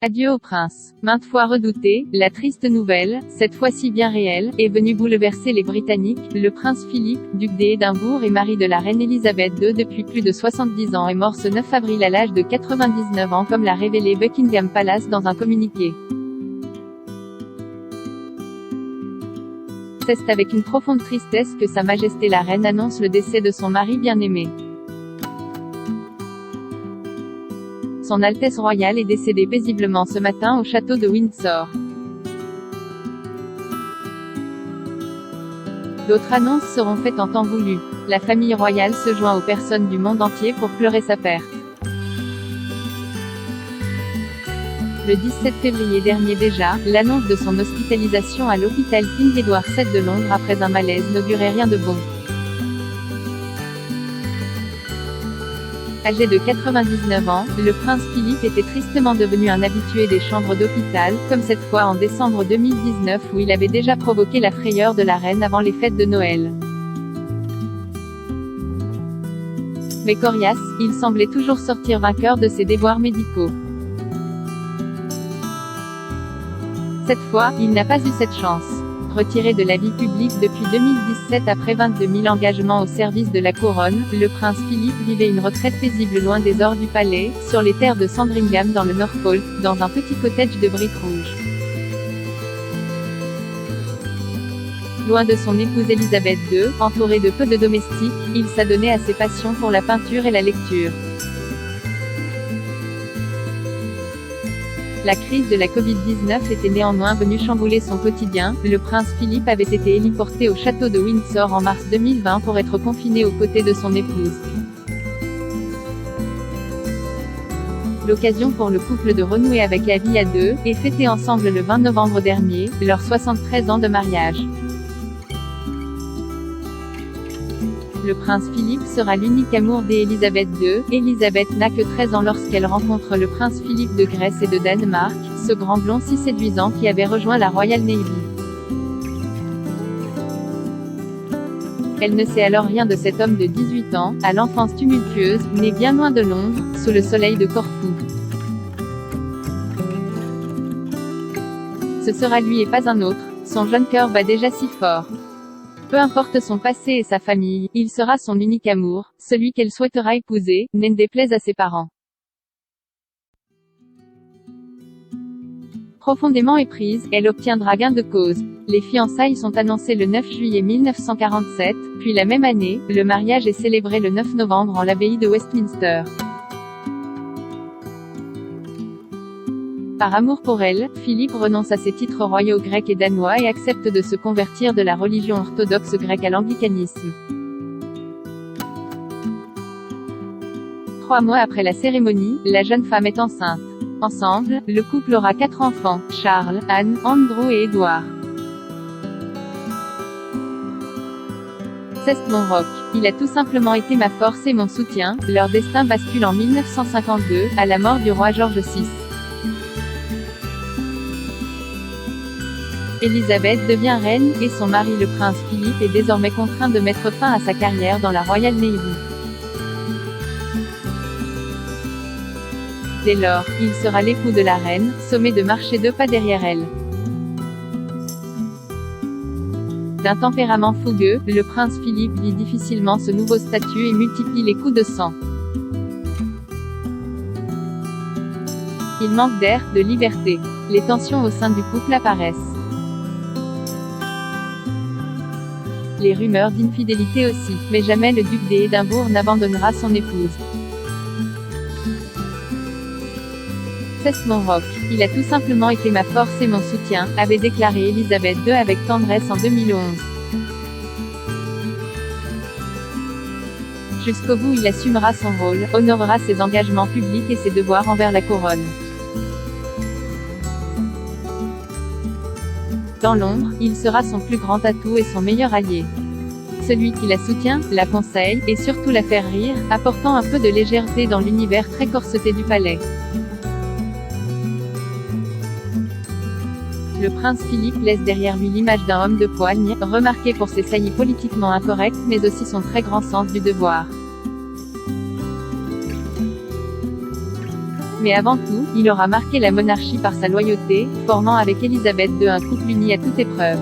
Adieu au prince. Maintes fois redouté, la triste nouvelle, cette fois-ci bien réelle, est venue bouleverser les Britanniques. Le prince Philippe, duc d'Édimbourg et mari de la reine Elisabeth II depuis plus de 70 ans est mort ce 9 avril à l'âge de 99 ans comme l'a révélé Buckingham Palace dans un communiqué. C'est avec une profonde tristesse que Sa Majesté la Reine annonce le décès de son mari bien-aimé. Son Altesse royale est décédée paisiblement ce matin au château de Windsor. D'autres annonces seront faites en temps voulu. La famille royale se joint aux personnes du monde entier pour pleurer sa perte. Le 17 février dernier déjà, l'annonce de son hospitalisation à l'hôpital King Edward VII de Londres après un malaise n'augurait rien de bon. Âgé de 99 ans, le prince Philippe était tristement devenu un habitué des chambres d'hôpital, comme cette fois en décembre 2019 où il avait déjà provoqué la frayeur de la reine avant les fêtes de Noël. Mais coriace, il semblait toujours sortir vainqueur de ses déboires médicaux. Cette fois, il n'a pas eu cette chance. Retiré de la vie publique depuis 2017 après 22 000 engagements au service de la couronne, le prince Philippe vivait une retraite paisible loin des ors du palais, sur les terres de Sandringham dans le Norfolk, dans un petit cottage de briques rouges. Loin de son épouse Elisabeth II, entouré de peu de domestiques, il s'adonnait à ses passions pour la peinture et la lecture. La crise de la Covid-19 était néanmoins venue chambouler son quotidien. Le prince Philippe avait été héliporté au château de Windsor en mars 2020 pour être confiné aux côtés de son épouse. L'occasion pour le couple de renouer avec la vie à deux, et fêter ensemble le 20 novembre dernier, leurs 73 ans de mariage. Le prince Philippe sera l'unique amour d'Élisabeth II. Élisabeth n'a que 13 ans lorsqu'elle rencontre le prince Philippe de Grèce et de Danemark, ce grand blond si séduisant qui avait rejoint la Royal Navy. Elle ne sait alors rien de cet homme de 18 ans, à l'enfance tumultueuse, né bien loin de Londres, sous le soleil de Corfou. Ce sera lui et pas un autre, son jeune cœur bat déjà si fort. Peu importe son passé et sa famille, il sera son unique amour, celui qu'elle souhaitera épouser, n'en déplaise à ses parents. Profondément éprise, elle obtiendra gain de cause. Les fiançailles sont annoncées le 9 juillet 1947, puis la même année, le mariage est célébré le 9 novembre en l'abbaye de Westminster. Par amour pour elle, Philippe renonce à ses titres royaux grecs et danois et accepte de se convertir de la religion orthodoxe grecque à l'anglicanisme. 3 mois après la cérémonie, la jeune femme est enceinte. Ensemble, le couple aura 4 enfants, Charles, Anne, Andrew et Edward. C'est mon rock. Il a tout simplement été ma force et mon soutien. Leur destin bascule en 1952, à la mort du roi George VI. Elisabeth devient reine, et son mari le prince Philippe est désormais contraint de mettre fin à sa carrière dans la Royal Navy. Dès lors, il sera l'époux de la reine, sommé de marcher 2 pas derrière elle. D'un tempérament fougueux, le prince Philippe vit difficilement ce nouveau statut et multiplie les coups de sang. Il manque d'air, de liberté. Les tensions au sein du couple apparaissent. Les rumeurs d'infidélité aussi, mais jamais le duc d'Édimbourg n'abandonnera son épouse. C'est mon rock. Il a tout simplement été ma force et mon soutien, avait déclaré Elisabeth II avec tendresse en 2011. Jusqu'au bout il assumera son rôle, honorera ses engagements publics et ses devoirs envers la couronne. Dans l'ombre, il sera son plus grand atout et son meilleur allié. Celui qui la soutient, la conseille, et surtout la fait rire, apportant un peu de légèreté dans l'univers très corseté du palais. Le prince Philippe laisse derrière lui l'image d'un homme de poigne, remarqué pour ses saillies politiquement incorrectes mais aussi son très grand sens du devoir. Mais avant tout, il aura marqué la monarchie par sa loyauté, formant avec Élisabeth II un couple uni à toute épreuve.